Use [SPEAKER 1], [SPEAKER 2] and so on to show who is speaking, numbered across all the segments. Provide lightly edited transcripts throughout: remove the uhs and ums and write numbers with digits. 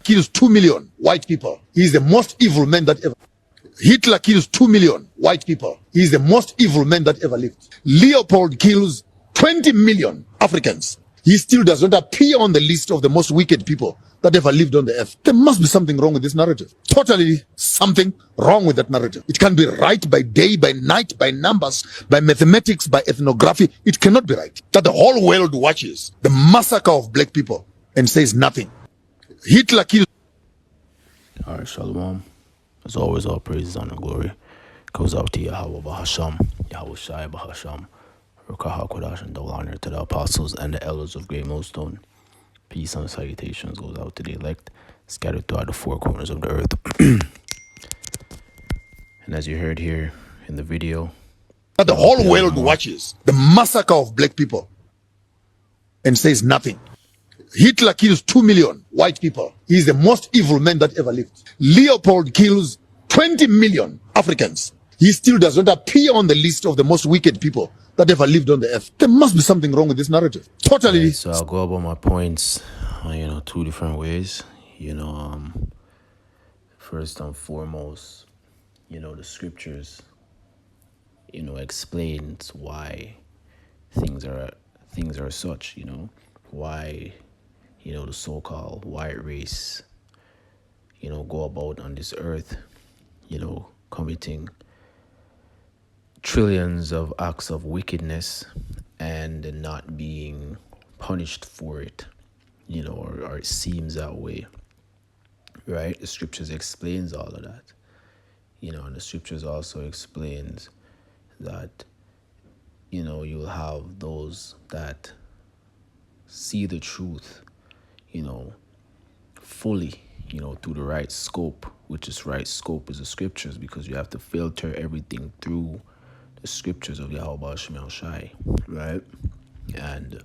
[SPEAKER 1] kills 2 million white people. He's the most evil man that ever. Hitler kills 2 million white people. He's the most evil man that ever lived. Leopold kills 20 million Africans. He still does not appear on the list of the most wicked people that ever lived on the earth. There must be something wrong with this narrative. Totally something wrong with that narrative. It can be right by day, by night, by numbers, by mathematics, by ethnography. It cannot be right that the whole world watches the massacre of black people and says nothing. Hitler killed.
[SPEAKER 2] All right, Shalom. As always, all praises, honor, and glory goes out to Yahweh Bahasham, Yahweh Shai Bahasham, Rukaha Kodash, and double honor to the apostles and the elders of Great Millstone. Peace and salutations goes out to the elect, scattered throughout the four corners of the earth. And as you heard here in the video,
[SPEAKER 1] that the whole world watches the massacre of black people and says nothing. Hitler kills 2 million white people. He's the most evil man that ever lived. Leopold kills 20 million Africans. He still does not appear on the list of the most wicked people that ever lived on the earth. There must be something wrong with this narrative. Totally.
[SPEAKER 2] Right, so I'll go about my points, two different ways. First and foremost, the scriptures, explains why things are such, why, the so-called white race, go about on this earth, committing trillions of acts of wickedness and not being punished for it, or it seems that way, right? The scriptures explains all of that, and the scriptures also explains that, you'll have those that see the truth, fully, through the right scope, which is right scope is the scriptures, because you have to filter everything through the scriptures of Yahweh Shemel Shai, right? And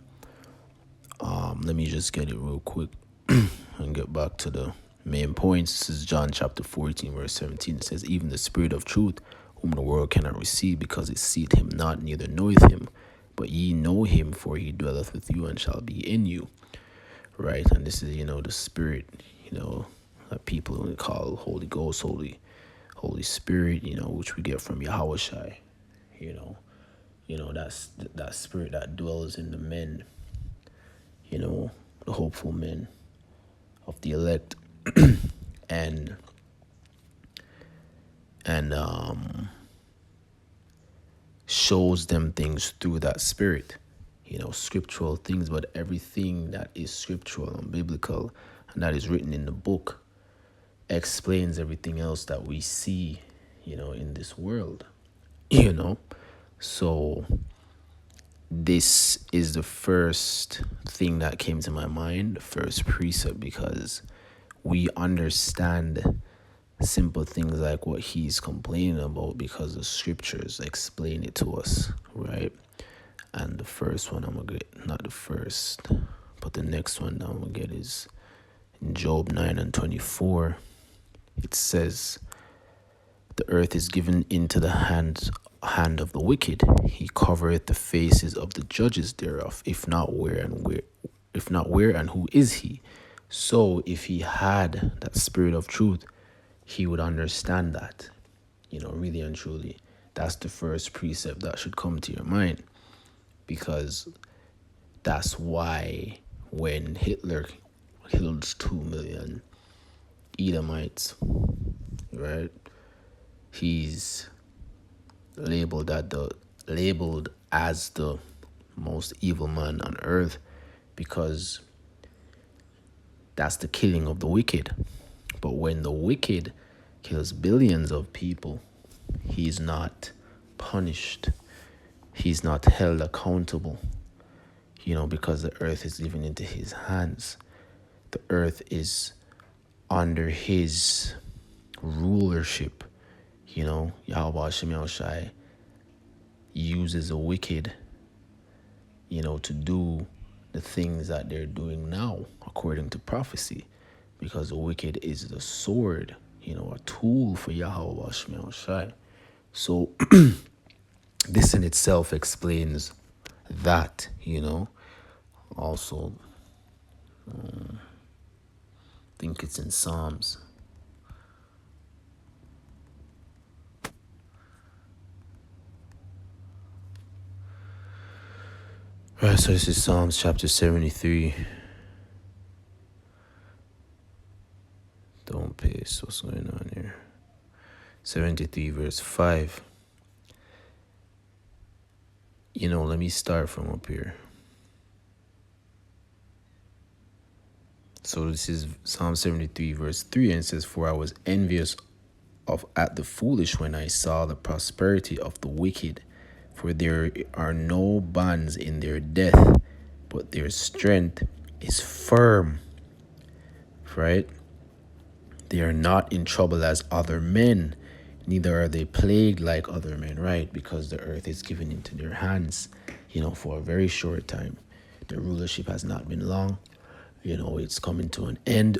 [SPEAKER 2] let me just get it real quick and get back to the main points. This is John chapter 14, verse 17. It says, even the spirit of truth, whom the world cannot receive, because it seeth him not, neither knoweth him. But ye know him, for he dwelleth with you and shall be in you. Right? And this is, the spirit, that people call Holy Ghost, Holy Spirit, which we get from Yahweh Shai. That's that spirit that dwells in the men, the hopeful men of the elect. and shows them things through that spirit, scriptural things, but everything that is scriptural and biblical and that is written in the book explains everything else that we see, in this world, So this is the first thing that came to my mind, the first precept, because we understand simple things like what he's complaining about because the scriptures explain it to us, right? And the first one I'm going to get, not the first, but the next one that I'm going to get is in Job 9:24. It says, the earth is given into the hand of the wicked. He covereth the faces of the judges thereof. If not, where and who is he? So if he had that spirit of truth, he would understand that, really and truly. That's the first precept that should come to your mind, because that's why when Hitler killed 2 million Edomites, right, he's labeled as the most evil man on earth, because that's the killing of the wicked. But when the wicked kills billions of people, he's not punished. He's not held accountable, because the earth is given into his hands. The earth is under his rulership. Yahweh Shemel Shai uses the wicked, to do the things that they're doing now, according to prophecy, because the wicked is the sword, a tool for Yahweh Shemel Shai. So this in itself explains that, Also, think it's in Psalms. Right, so this is Psalms chapter 73. Don't paste. What's going on here? 73 verse 5. Let me start from up here. So this is Psalm 73 verse 3, and it says, "For I was envious at the foolish when I saw the prosperity of the wicked, for there are no bonds in their death, but their strength is firm." Right? They are not in trouble as other men, neither are they plagued like other men, right? Because the earth is given into their hands, for a very short time. The rulership has not been long. It's coming to an end,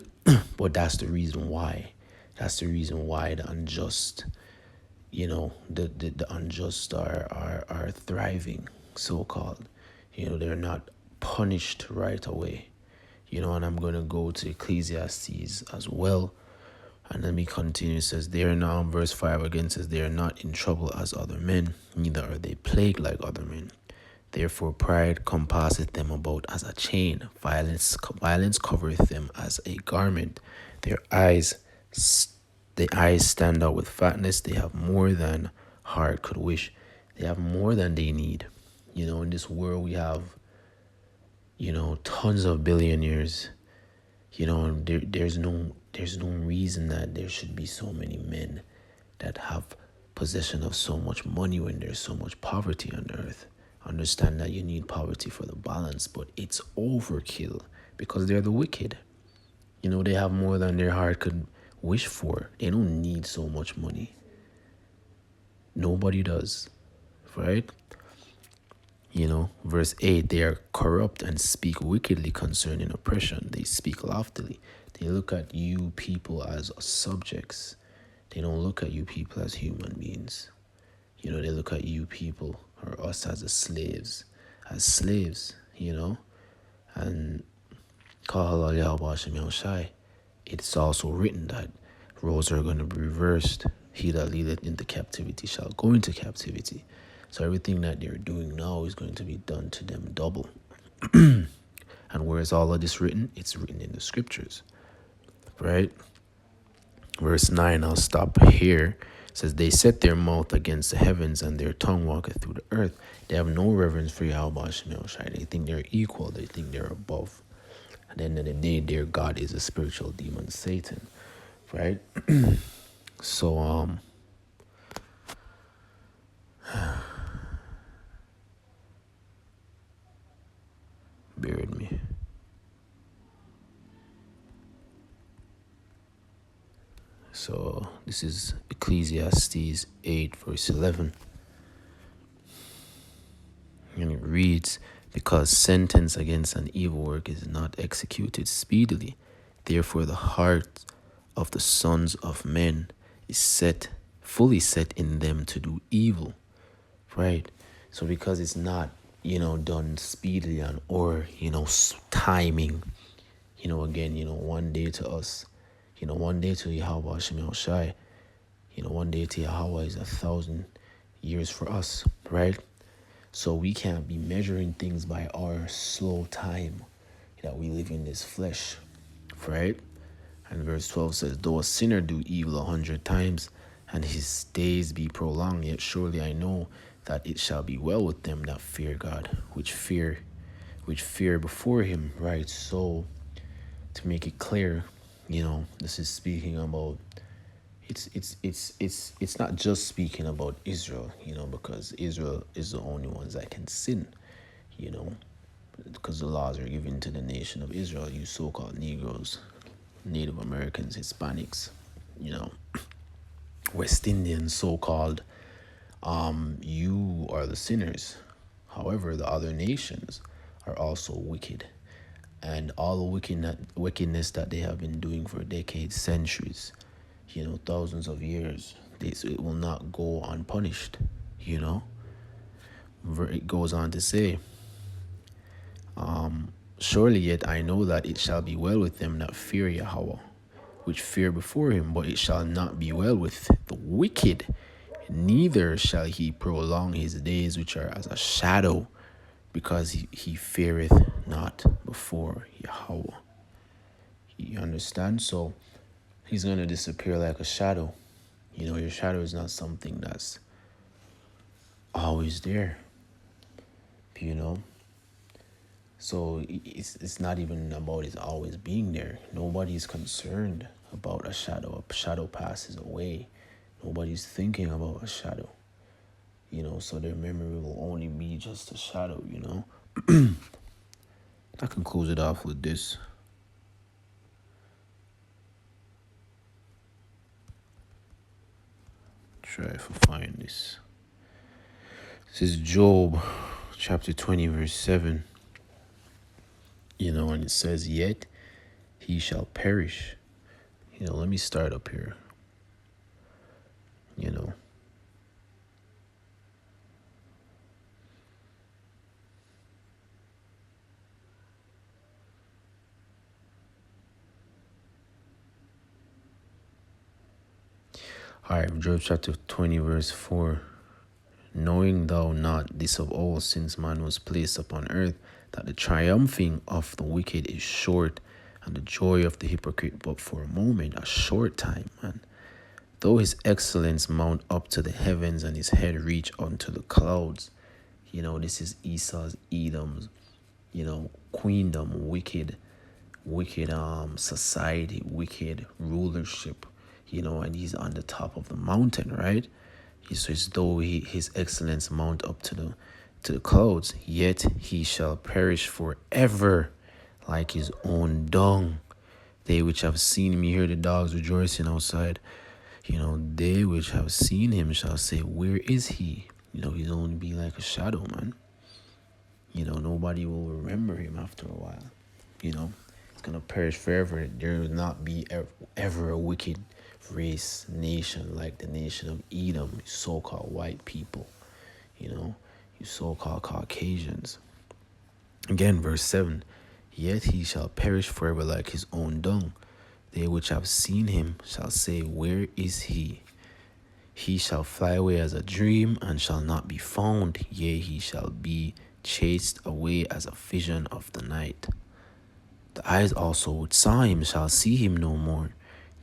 [SPEAKER 2] but that's the reason why. That's the reason why the unjust, the unjust are thriving, so-called. They're not punished right away. And I'm going to go to Ecclesiastes as well. And let me continue. It says, "They are now," verse 5 again says, "They are not in trouble as other men, neither are they plagued like other men. Therefore pride compasseth them about as a chain. Violence covereth them as a garment. Their eyes stand out with fatness. They have more than heart could wish." They have more than they need. In this world we have, tons of billionaires. There's no reason that there should be so many men that have possession of so much money when there's so much poverty on earth. Understand that you need poverty for the balance, but it's overkill because they're the wicked. They have more than their heart could wish for. They don't need so much money. Nobody does, right? Verse 8, "They are corrupt and speak wickedly concerning oppression. They speak loftily. They look at you people as subjects. They don't look at you people as human beings. They look at you people or us as slaves, And it's also written that roles are going to be reversed. He that leadeth into captivity shall go into captivity. So everything that they're doing now is going to be done to them double. And where is all of this written? It's written in the scriptures, right? Verse 9, I'll stop here. It says, "They set their mouth against the heavens, and their tongue walketh through the earth." They have no reverence for Yahweh Shemel Shai. They think they're equal. They think they're above. At the end of the day, their God is a spiritual demon, Satan, right? So, bear with me. So this is Ecclesiastes 8 verse 11. And it reads, "Because sentence against an evil work is not executed speedily, therefore the heart of the sons of men is fully set in them to do evil." Right? So because it's not, done speedily or timing, again, one day to us, one day to Yahweh Shemel Shai, one day to Yahweh is 1,000 years for us, right? So we can't be measuring things by our slow time that we live in this flesh, right? And verse 12 says, "Though a sinner do evil 100 times, and his days be prolonged, yet surely I know that it shall be well with them that fear God, which fear before him," right? So to make it clear, this is speaking about, it's not just speaking about Israel, because Israel is the only ones that can sin, because the laws are given to the nation of Israel, you so-called Negroes, Native Americans, Hispanics, West Indians, so-called, you are the sinners. However, the other nations are also wicked. And all the wickedness that they have been doing for decades, centuries, thousands of years, it will not go unpunished, It goes on to say, Surely yet I know that it shall be well with them that fear Yahweh, which fear before him, but it shall not be well with the wicked, neither shall he prolong his days, which are as a shadow, because he feareth not before Yahweh. You understand? So he's going to disappear like a shadow. You know, your shadow is not something that's always there, you know. So it's not even about it always being there. Nobody's concerned about a shadow. A shadow passes away. Nobody's thinking about a shadow, you know. So their memory will only be just a shadow, you know. I can close it off with this. Try if I find this. This is Job chapter 20 verse 7. You know, and it says, yet he shall perish. You know, let me start up here. You know, all right, Job chapter 20 verse 4. Knowing thou not this of all, since man was placed upon earth, that the triumphing of the wicked is short, and the joy of the hypocrite but for a moment, a short time, man. Though his excellence mount up to the heavens, and his head reach unto the clouds. You know, this is Esau's, Edom's, you know, queendom, wicked society, wicked rulership, you know, and he's on the top of the mountain, right? So as though his excellence mount up to the clouds, yet he shall perish forever like his own dung. They which have seen him, you hear the dogs rejoicing outside. You know, they which have seen him shall say, where is he? You know, he's only be like a shadow, man. You know, nobody will remember him after a while. You know, it's going to perish forever. There will not be ever a wicked race, nation like the nation of Edom, so-called white people, you know, you so-called Caucasians. Again, verse 7, yet he shall perish forever like his own dung. They which have seen him shall say, where is he? He shall fly away as a dream, and shall not be found. Yea, he shall be chased away as a vision of the night. The eyes also which saw him shall see him no more,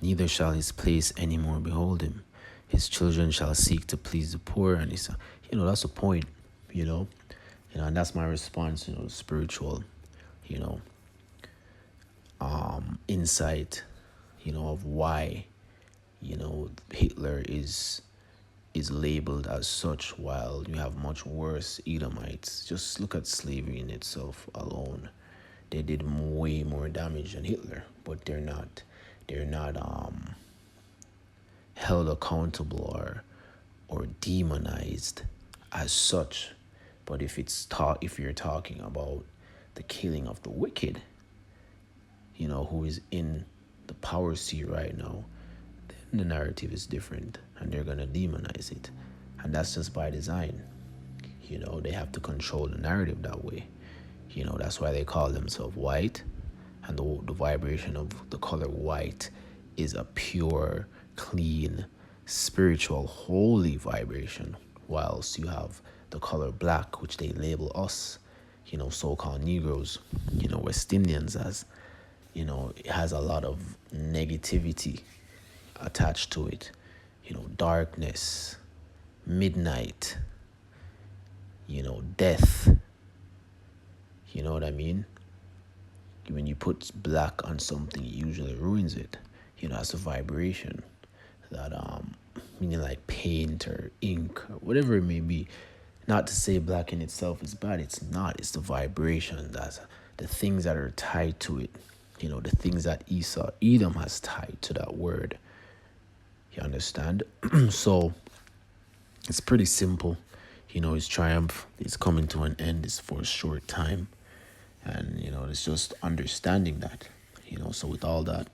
[SPEAKER 2] neither shall his place any more behold him. His children shall seek to please the poor, and he's, you know, that's the point, you know, and that's my response, you know, spiritual, you know, insight, you know, of why, you know, Hitler is labeled as such, while you have much worse Edomites. Just look at slavery in itself alone. They did way more damage than Hitler, but they're not held accountable or demonized as such. But if you're talking about the killing of the wicked, you know, who is in the power seat right now, then the narrative is different, and they're gonna demonize it, and that's just by design. You know, they have to control the narrative that way. You know, that's why they call themselves white, and the vibration of the color white is a pure, clean, spiritual, holy vibration, whilst you have the color black, which they label us, you know, so-called Negroes, you know, West Indians, as, you know, it has a lot of negativity attached to it, you know, darkness, midnight, you know, death. You know what I mean? When you put black on something, it usually ruins it. You know, that's a vibration that meaning like paint or ink or whatever it may be. Not to say black in itself is bad, it's not. It's the vibration, that's the things that are tied to it. You know, the things that Edom has tied to that word. You understand? So it's pretty simple. You know, his triumph is coming to an end. It's for a short time. And, you know, it's just understanding that, you know. So with all that,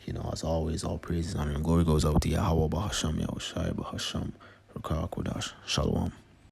[SPEAKER 2] you know, as always, all praises, honor, and glory goes out to Yahweh Bahasham, Yahushai Bahasham, Rakah Kodash, Shalom.